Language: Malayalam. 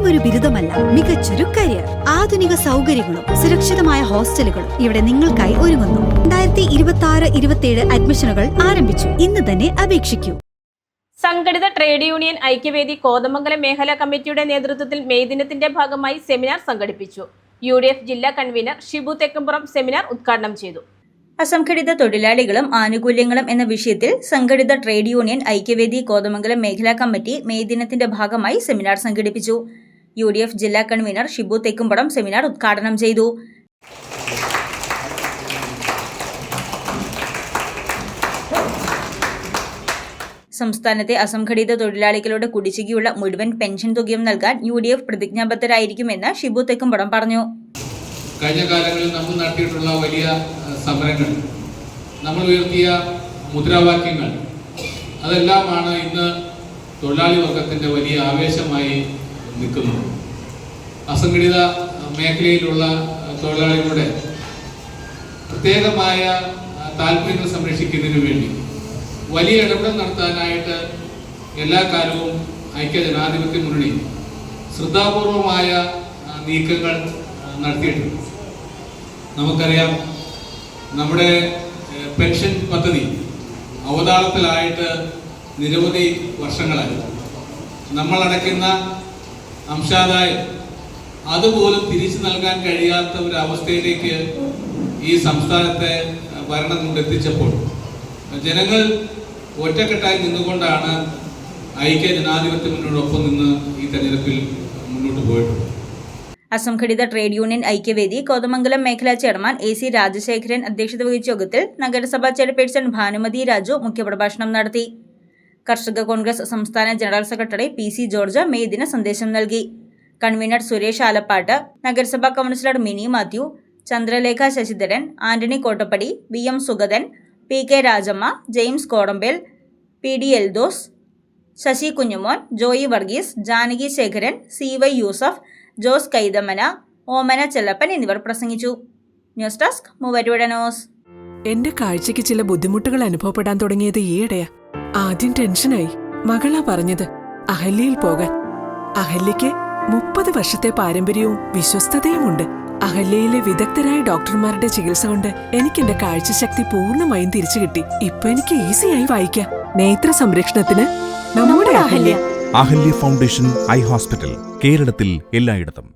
വെറുമൊരു ബിരുദമല്ല, മികച്ചൊരു കരിയർ. ആധുനിക സൗകര്യങ്ങളും സുരക്ഷിതമായ ഹോസ്റ്റലുകളും ഇവിടെ നിങ്ങൾക്കായി ഒരുങ്ങുന്നു. 2026-27 അഡ്മിഷനുകൾ ആരംഭിച്ചു. ഇന്ന് തന്നെ അപേക്ഷിക്കൂ. സംഘടിത ട്രേഡ് യൂണിയൻ ഐക്യവേദി കോതമംഗലം മേഖലാ കമ്മിറ്റിയുടെ നേതൃത്വത്തിൽ മെയ് ദിനത്തിന്റെ ഭാഗമായി സെമിനാർ സംഘടിപ്പിച്ചു. UDF ജില്ലാ കൺവീനർ ഷിബു തെക്കുംപുറം സെമിനാർ ഉദ്ഘാടനം ചെയ്തു. അസംഘടിത തൊഴിലാളികളും ആനുകൂല്യങ്ങളും എന്ന വിഷയത്തിൽ സംഘടിത ട്രേഡ് യൂണിയൻ ഐക്യവേദി കോതമംഗലം മേഖലാ കമ്മിറ്റി മെയ് ദിനത്തിന്റെ ഭാഗമായി സെമിനാർ സംഘടിപ്പിച്ചു. UDF ജില്ലാ കൺവീനർ ഷിബു തെക്കുംപുറം സെമിനാർ ഉദ്ഘാടനം ചെയ്തു. സംസ്ഥാനത്തെ അസംഘടിത തൊഴിലാളികളുടെ കുടിശ്ശികയുള്ള മുഴുവൻ പെൻഷൻ തുകയും നൽകാൻ UDF പ്രതിജ്ഞാബദ്ധരായിരിക്കുമെന്ന് ഷിബു തെക്കുംപുറം പറഞ്ഞു. കഴിഞ്ഞ കാലങ്ങളിൽ നമ്മൾ നടത്തിയിട്ടുള്ള വലിയ സമരങ്ങൾ, നമ്മൾ ഉയർത്തിയ മുദ്രാവാക്യങ്ങൾ, അതെല്ലാമാണ് ഇന്ന് തൊഴിലാളി വർഗത്തിൻ്റെ വലിയ ആവേശമായി നിൽക്കുന്നത്. അസംഘടിത മേഖലയിലുള്ള തൊഴിലാളികളുടെ പ്രത്യേകമായ താല്പര്യങ്ങൾ സംരക്ഷിക്കുന്നതിന് വേണ്ടി വലിയ ഇടപെടൽ നടത്താനായിട്ട് എല്ലാ കാലവും ഐക്യജനാധിപത്യ മുന്നണി ശ്രദ്ധാപൂർവമായ നീക്കങ്ങൾ നടത്തിയിട്ടുണ്ട്. നമുക്കറിയാം, നമ്മുടെ പെൻഷൻ പദ്ധതി അവതാളത്തിലായിട്ട് നിരവധി വർഷങ്ങളായി. നമ്മൾ അടയ്ക്കുന്ന അംശാദായം അതുപോലും തിരിച്ചു നൽകാൻ കഴിയാത്ത ഒരു അവസ്ഥയിലേക്ക് ഈ സംസ്ഥാനത്തെ ഭരണം കൊണ്ടെത്തിച്ചപ്പോൾ ജനങ്ങൾ ഒറ്റക്കെട്ടായി നിന്നുകൊണ്ടാണ് ഐക്യ ജനാധിപത്യ മുന്നണിയോടൊപ്പം നിന്ന് ഈ തെരഞ്ഞെടുപ്പിൽ മുന്നോട്ട് പോയിട്ടുള്ളത്. അസംഘടിത ട്രേഡ് യൂണിയൻ ഐക്യവേദി കോതമംഗലം മേഖലാ ചെയർമാൻ AC രാജശേഖരൻ അധ്യക്ഷത വഹിച്ച യോഗത്തിൽ നഗരസഭാ ചെയർപേഴ്സൺ ഭാനുമതി രാജു മുഖ്യപ്രഭാഷണം നടത്തി. കർഷക കോൺഗ്രസ് സംസ്ഥാന general secretary PC George May ദിന സന്ദേശം നൽകി. കൺവീനർ സുരേഷ് ആലപ്പാട്ട്, നഗരസഭാ councillor Mini Mathew, Chandralekha Sasidharan, Antony Kottappady, VM Sugathan, PK Rajamma, James Kodampel, PD Eldhose, Sasi Kunjumon, Joy Varghese, Janaki Sekharan, CY Yusuf, Jose Kaithamana, Omana Chellappan എന്നിവർ പ്രസംഗിച്ചു. News desk Muvattupuzha news. എന്റെ കാഴ്ചയ്ക്ക് ചില ബുദ്ധിമുട്ടുകൾ അനുഭവപ്പെടാൻ തുടങ്ങിയത് ഈയിടെയാ. ആദ്യം ടെൻഷനായി. മകളാ പറഞ്ഞത് അഹല്യയിൽ പോകാൻ. അഹല്യയ്ക്ക് 30 വർഷത്തെ പാരമ്പര്യവും വിശ്വസ്തതയുമുണ്ട്. അഹല്യയിലെ വിദഗ്ധരായ ഡോക്ടർമാരുടെ ചികിത്സ കൊണ്ട് എനിക്ക് എന്റെ കാഴ്ചശക്തി പൂർണ്ണമായും തിരിച്ചു കിട്ടി. ഇപ്പൊ എനിക്ക് ഈസിയായി വായിക്കാം. നേത്ര സംരക്ഷണത്തിന് നമ്മുടെ Ahalya. Ahalya foundation eye hospital, കേരളത്തിൽ എല്ലായിടത്തും.